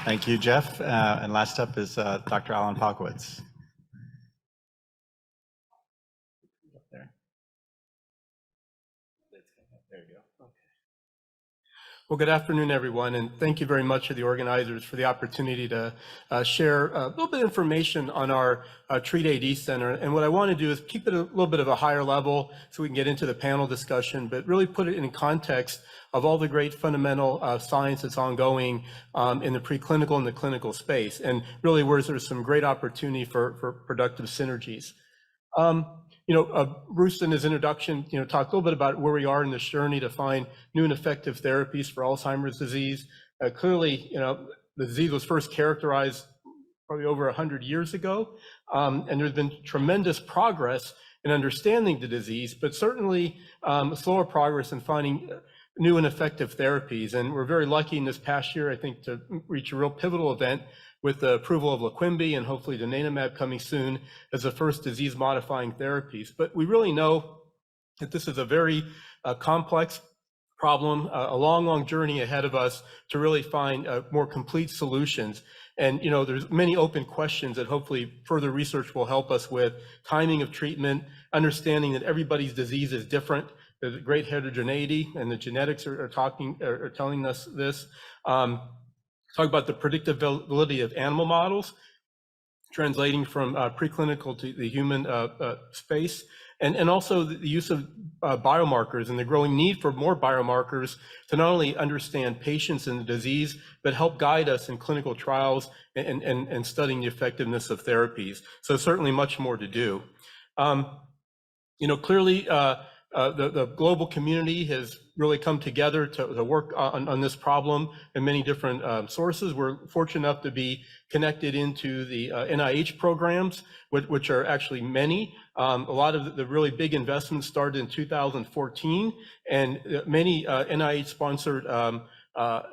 Thank you, Jeff. And last up is Dr. Alan Palkowitz. There you go. Okay. Well, good afternoon, everyone, and thank you very much to the organizers for the opportunity to share a little bit of information on our Treat AD Center. And what I want to do is keep it a little bit of a higher level so we can get into the panel discussion, but really put it in context of all the great fundamental science that's ongoing in the preclinical and the clinical space, and really where there's some great opportunity for productive synergies. Bruce in his introduction, talked a little bit about where we are in this journey to find new and effective therapies for Alzheimer's disease. Clearly, the disease was first characterized probably over 100 years ago, and there's been tremendous progress in understanding the disease, but certainly slower progress in finding new and effective therapies. And we're very lucky in this past year, I think, to reach a real pivotal event with the approval of Leqembi and hopefully donanemab coming soon as the first disease-modifying therapies. But we really know that this is a very complex problem, a long journey ahead of us to really find more complete solutions. And there's many open questions that hopefully further research will help us with: timing of treatment, understanding that everybody's disease is different. There's a great heterogeneity, and the genetics are telling us this. Talk about the predictability of animal models, translating from preclinical to the human space, and also the use of biomarkers and the growing need for more biomarkers to not only understand patients and the disease, but help guide us in clinical trials and studying the effectiveness of therapies. So certainly much more to do. Clearly, the global community has really come together to work on this problem in many different sources. We're fortunate enough to be connected into the NIH programs, which are actually many. A lot of the really big investments started in 2014, and many NIH-sponsored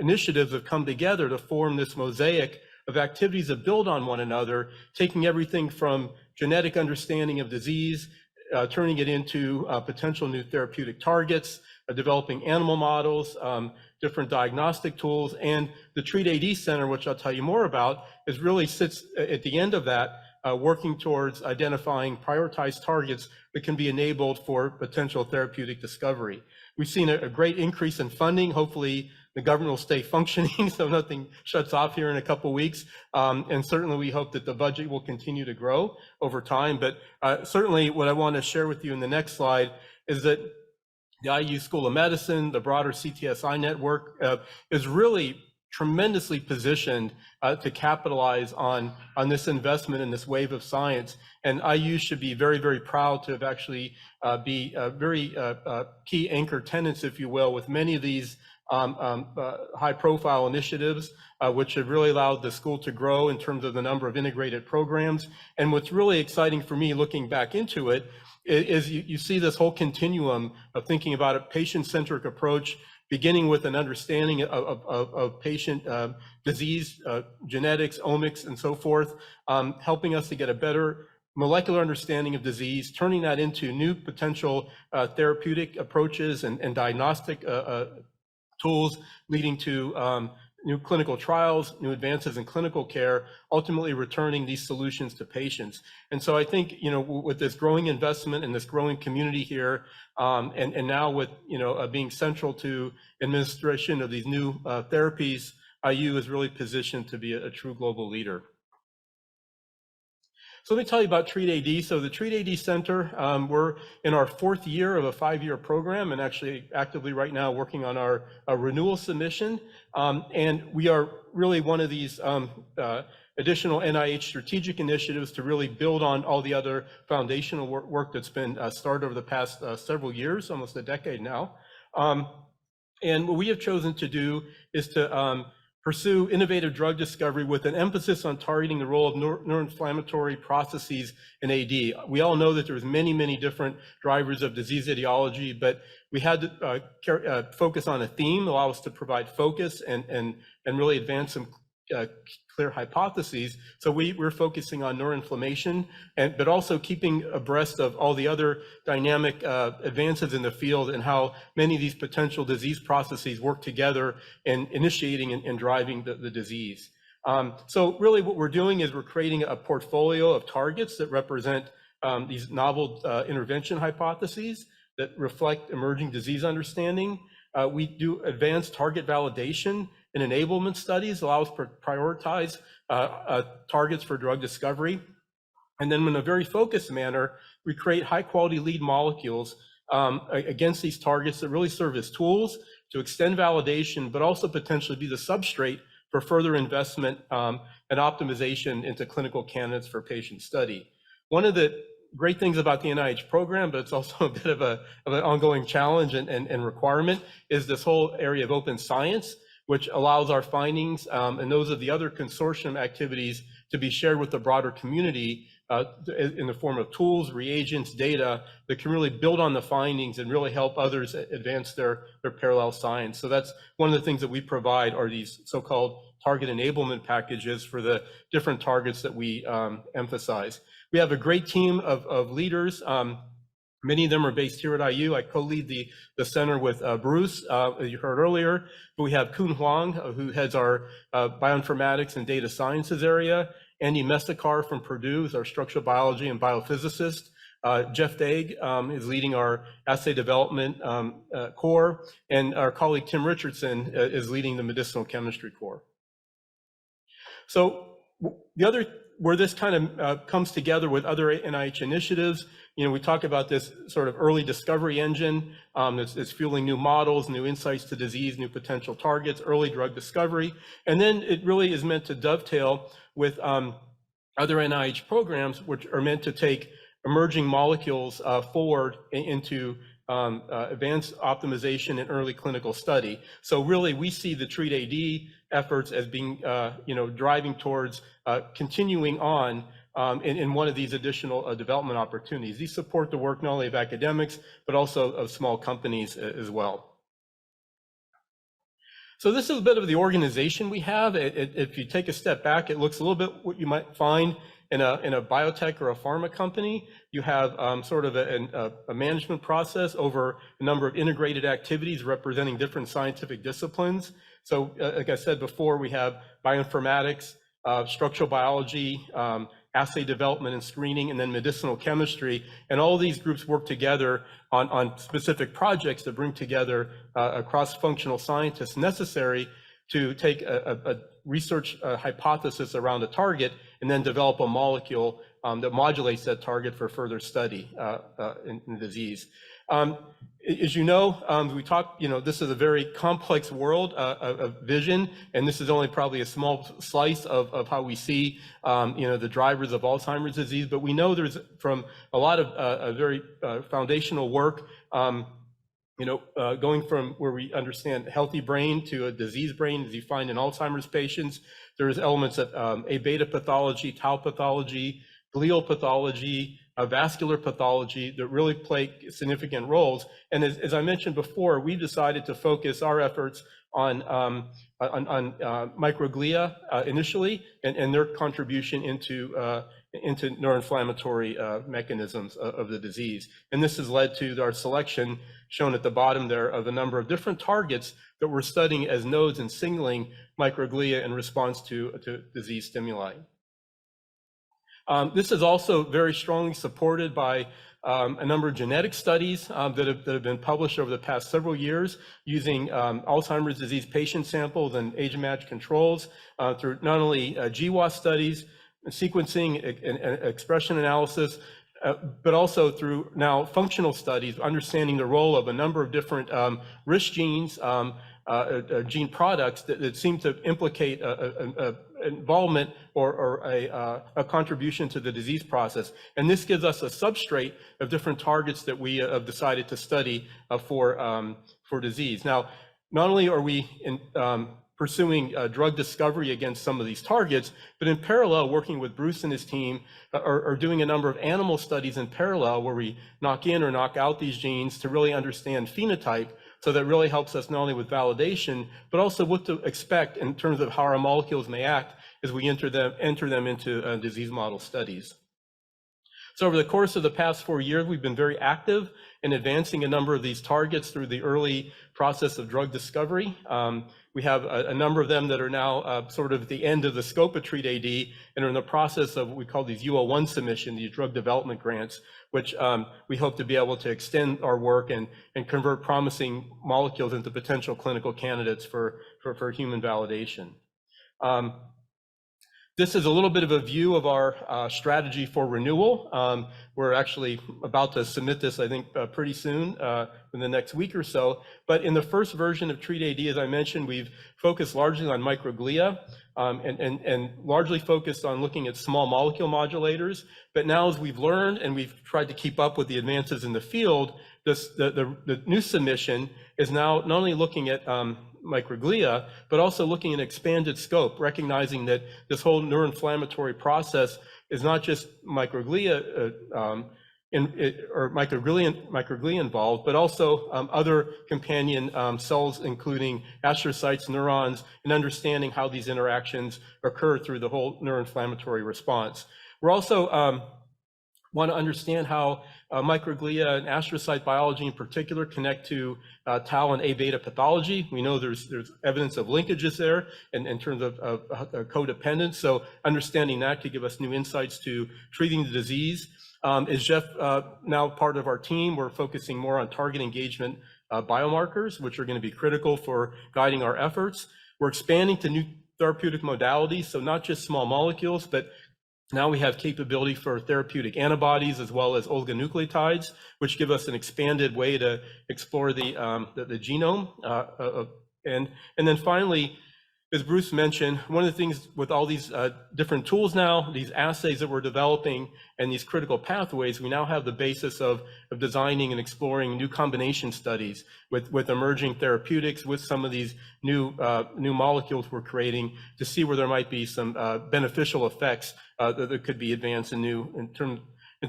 initiatives have come together to form this mosaic of activities that build on one another, taking everything from genetic understanding of disease, turning it into potential new therapeutic targets, developing animal models, different diagnostic tools, and the Treat AD Center, which I'll tell you more about, really sits at the end of that, working towards identifying prioritized targets that can be enabled for potential therapeutic discovery. We've seen a great increase in funding. Hopefully, the government will stay functioning so nothing shuts off here in a couple of weeks. And certainly we hope that the budget will continue to grow over time. But certainly what I want to share with you in the next slide is that the IU School of Medicine, the broader CTSI network, is really tremendously positioned to capitalize on this investment in this wave of science. And IU should be very, very proud to have actually be very key anchor tenants, if you will, with many of these high-profile initiatives, which have really allowed the school to grow in terms of the number of integrated programs. And what's really exciting for me looking back into it is you see this whole continuum of thinking about a patient-centric approach, beginning with an understanding of patient disease, genetics, omics, and so forth, helping us to get a better molecular understanding of disease, turning that into new potential therapeutic approaches and diagnostic tools, leading to new clinical trials, new advances in clinical care, ultimately returning these solutions to patients. And so I think, with this growing investment and this growing community here, and now with, being central to administration of these new therapies, IU is really positioned to be a true global leader. So let me tell you about Treat AD. So the Treat AD Center, we're in our 4th year of a 5-year program, and actually actively right now working on our renewal submission. And we are really one of these additional NIH strategic initiatives to really build on all the other foundational work that's been started over the past several years, almost a decade now. And what we have chosen to do is to pursue innovative drug discovery with an emphasis on targeting the role of neuroinflammatory processes in AD. We all know that there's many different drivers of disease etiology, but we had to focus on a theme, allow us to provide focus and really advance some clear hypotheses. So we're focusing on neuroinflammation, but also keeping abreast of all the other dynamic advances in the field and how many of these potential disease processes work together in initiating and driving the disease. So really what we're doing is we're creating a portfolio of targets that represent these novel intervention hypotheses that reflect emerging disease understanding. We do advanced target validation and enablement studies, allow us to prioritize targets for drug discovery. And then in a very focused manner, we create high quality lead molecules against these targets that really serve as tools to extend validation, but also potentially be the substrate for further investment and optimization into clinical candidates for patient study. One of the great things about the NIH program, but it's also a bit of an ongoing challenge and requirement, is this whole area of open science, which allows our findings and those of the other consortium activities to be shared with the broader community in the form of tools, reagents, data that can really build on the findings and really help others advance their parallel science. So that's one of the things that we provide are these so-called target enablement packages for the different targets that we emphasize. We have a great team of leaders. Many of them are based here at IU. I co-lead the center with Bruce, as you heard earlier. But we have Kun Huang, who heads our bioinformatics and data sciences area. Andy Mestakar from Purdue is our structural biology and biophysicist. Jeff Daig is leading our assay development core. And our colleague Tim Richardson is leading the medicinal chemistry core. So the other, where this kind of comes together with other NIH initiatives, we talk about this sort of early discovery engine that's fueling new models, new insights to disease, new potential targets, early drug discovery. And then it really is meant to dovetail with other NIH programs, which are meant to take emerging molecules forward into advanced optimization and early clinical study. So really, we see the Treat AD efforts as being, driving towards continuing on in one of these additional development opportunities. These support the work not only of academics, but also of small companies as well. So this is a bit of the organization we have. If you take a step back, it looks a little bit what you might find in a biotech or a pharma company. You have sort of a management process over a number of integrated activities representing different scientific disciplines. So like I said before, we have bioinformatics, structural biology, assay development and screening, and then medicinal chemistry. And all of these groups work together on specific projects that bring together a cross-functional scientists necessary to take a research hypothesis around a target and then develop a molecule that modulates that target for further study in disease. As you know, we talk, this is a very complex world of vision, and this is only probably a small slice of how we see, the drivers of Alzheimer's disease. But we know there's, from a lot of very foundational work, going from where we understand healthy brain to a disease brain, as you find in Alzheimer's patients, there's elements of A-beta pathology, tau pathology, glial pathology, vascular pathology that really play significant roles. And as I mentioned before, we decided to focus our efforts on microglia initially, and their contribution into neuroinflammatory mechanisms of the disease. And this has led to our selection, shown at the bottom there, of a number of different targets that we're studying as nodes in signaling microglia in response to disease stimuli. This is also very strongly supported by a number of genetic studies that have been published over the past several years using Alzheimer's disease patient samples and age-matched controls through not only GWAS studies, sequencing and expression analysis, but also through now functional studies, understanding the role of a number of different risk genes, gene products that seem to implicate involvement or a contribution to the disease process. And this gives us a substrate of different targets that we have decided to study for disease. Now, not only are we pursuing drug discovery against some of these targets, but in parallel, working with Bruce and his team, are doing a number of animal studies in parallel where we knock in or knock out these genes to really understand phenotype. So that really helps us not only with validation, but also what to expect in terms of how our molecules may act as we enter them into disease model studies. So over the course of the past 4 years, we've been very active in advancing a number of these targets through the early process of drug discovery. We have a number of them that are now sort of at the end of the scope of Treat AD and are in the process of what we call these UL1 submission, these drug development grants, which we hope to be able to extend our work and convert promising molecules into potential clinical candidates for human validation. This is a little bit of a view of our strategy for renewal. We're actually about to submit this, I think, pretty soon, in the next week or so. But in the first version of Treat AD, as I mentioned, we've focused largely on microglia and largely focused on looking at small molecule modulators. But now, as we've learned and we've tried to keep up with the advances in the field, the new submission is now not only looking at microglia, but also looking at expanded scope, recognizing that this whole neuroinflammatory process is not just microglia or microglia involved, but also other companion cells, including astrocytes, neurons, and understanding how these interactions occur through the whole neuroinflammatory response. We're also want to understand how microglia and astrocyte biology in particular connect to tau and A-beta pathology. We know there's evidence of linkages there in terms of codependence. So understanding that could give us new insights to treating the disease. Is Jeff now part of our team? We're focusing more on target engagement biomarkers, which are going to be critical for guiding our efforts. We're expanding to new therapeutic modalities, so not just small molecules, but now we have capability for therapeutic antibodies as well as oligonucleotides, which give us an expanded way to explore the genome. And then finally, as Bruce mentioned, one of the things with all these different tools now, these assays that we're developing and these critical pathways, we now have the basis of designing and exploring new combination studies with emerging therapeutics, with some of these new molecules we're creating to see where there might be some beneficial effects that could be advanced into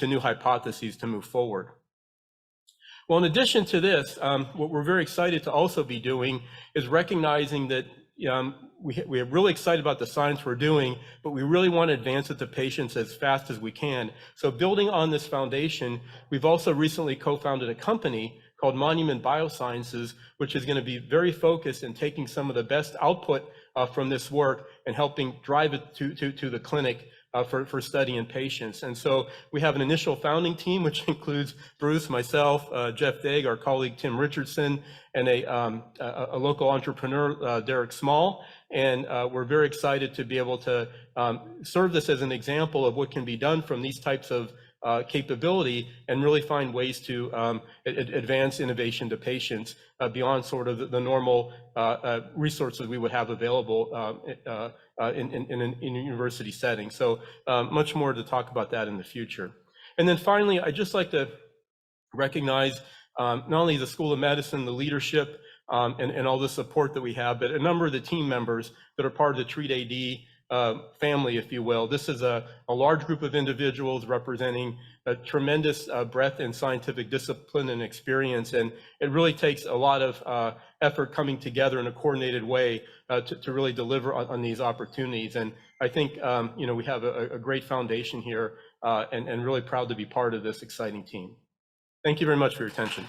new hypotheses to move forward. Well, in addition to this, what we're very excited to also be doing is recognizing that we are really excited about the science we're doing, but we really want to advance it to patients as fast as we can. So building on this foundation, we've also recently co-founded a company called Monument Biosciences, which is going to be very focused in taking some of the best output from this work and helping drive it to the clinic for study in patients. And so we have an initial founding team, which includes Bruce, myself, Jeff Daig, our colleague Tim Richardson, and a local entrepreneur, Derek Small. And we're very excited to be able to serve this as an example of what can be done from these types of capability and really find ways to advance innovation to patients beyond sort of the normal resources we would have available in a university setting. So much more to talk about that in the future. And then finally, I'd just like to recognize not only the School of Medicine, the leadership, and all the support that we have, but a number of the team members that are part of the Treat AD family, if you will. This is a large group of individuals representing a tremendous breadth in scientific discipline and experience, and it really takes a lot of effort coming together in a coordinated way to really deliver on these opportunities. And I think we have a great foundation here, and really proud to be part of this exciting team. Thank you very much for your attention.